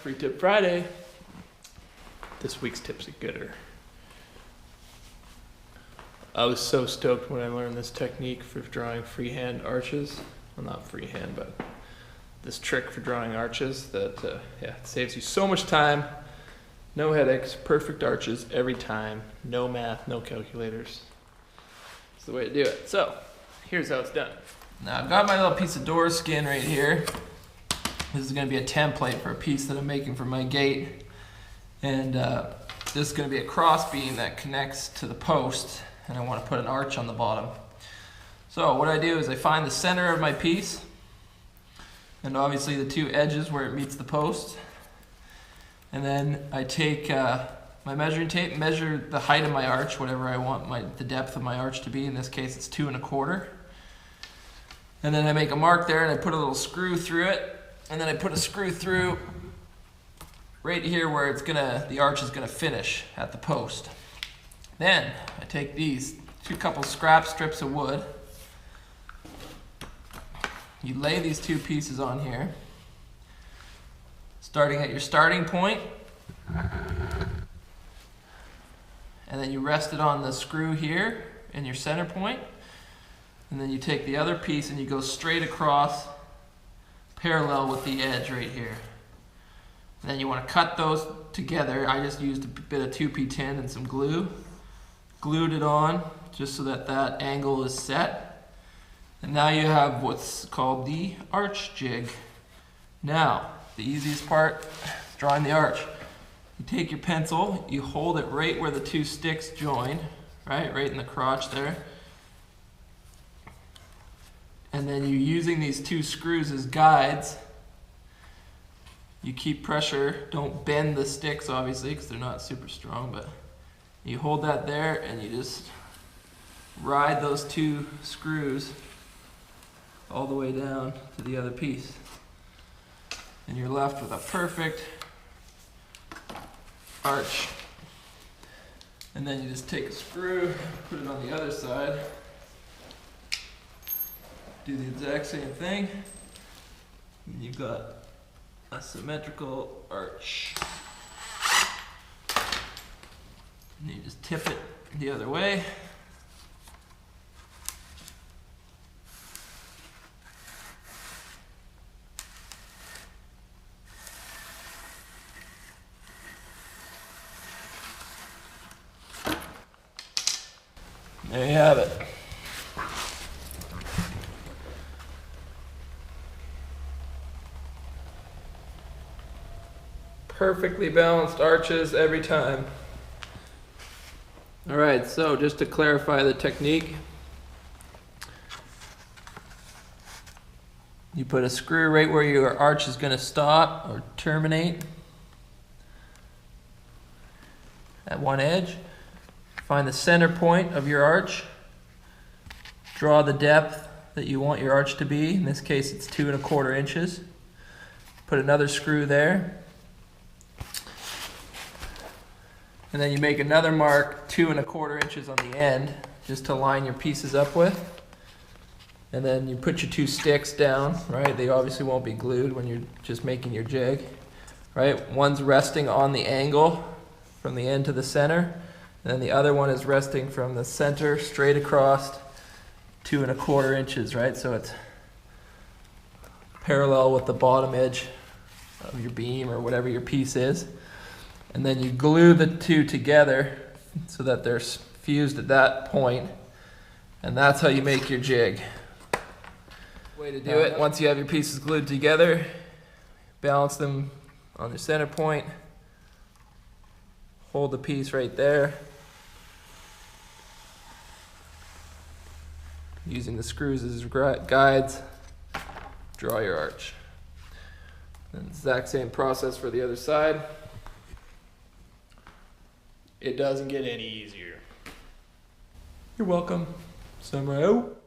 Free Tip Friday. This week's tip's a gooder. I was so stoked when I learned this technique for drawing freehand arches. Well, not freehand, but this trick for drawing arches that it saves you so much time. No headaches, perfect arches every time. No math, no calculators. It's the way to do it. So, here's how it's done. Now I've got my little piece of door skin right here. This is going to be a template for a piece that I'm making for my gate. And this is going to be a cross beam that connects to the post, and I want to put an arch on the bottom. So what I do is I find the center of my piece, and obviously the two edges where it meets the post. And then I take my measuring tape, measure the height of my arch, whatever I want the depth of my arch to be. In this case it's 2 1/4. And then I make a mark there and I put a little screw through it. And then I put a screw through right here where the arch is gonna finish at the post. Then I take these couple scrap strips of wood. You lay these two pieces on here, starting at your starting point, and then you rest it on the screw here in your center point, and then you take the other piece and you go straight across parallel with the edge right here. And then you want to cut those together. I just used a bit of 2p10 and some glue. Glued it on just so that that angle is set. And now you have what's called the arch jig. Now, the easiest part is drawing the arch. You take your pencil, you hold it right where the two sticks join, right in the crotch there. And then you're using these two screws as guides. You keep pressure, don't bend the sticks obviously because they're not super strong, but you hold that there and you just ride those two screws all the way down to the other piece. And you're left with a perfect arch. And then you just take a screw, put it on the other side. Do the exact same thing, and you've got a symmetrical arch. And you just tip it the other way. There you have it. Perfectly balanced arches every time. All right, so just to clarify the technique, you put a screw right where your arch is going to stop or terminate at one edge. Find the center point of your arch. Draw the depth that you want your arch to be. In this case, it's 2 1/4 inches. Put another screw there. And then you make another mark 2 1/4 inches on the end just to line your pieces up with. And then you put your two sticks down, right? They obviously won't be glued when you're just making your jig, right? One's resting on the angle from the end to the center, and then the other one is resting from the center straight across 2 1/4 inches, right? So it's parallel with the bottom edge of your beam or whatever your piece is. And then you glue the two together so that they're fused at that point, and that's how you make your jig. Way to do it, once you have your pieces glued together, balance them on the center point, hold the piece right there, using the screws as guides, draw your arch. And exact same process for the other side. It doesn't get any easier. You're welcome. Samurai out.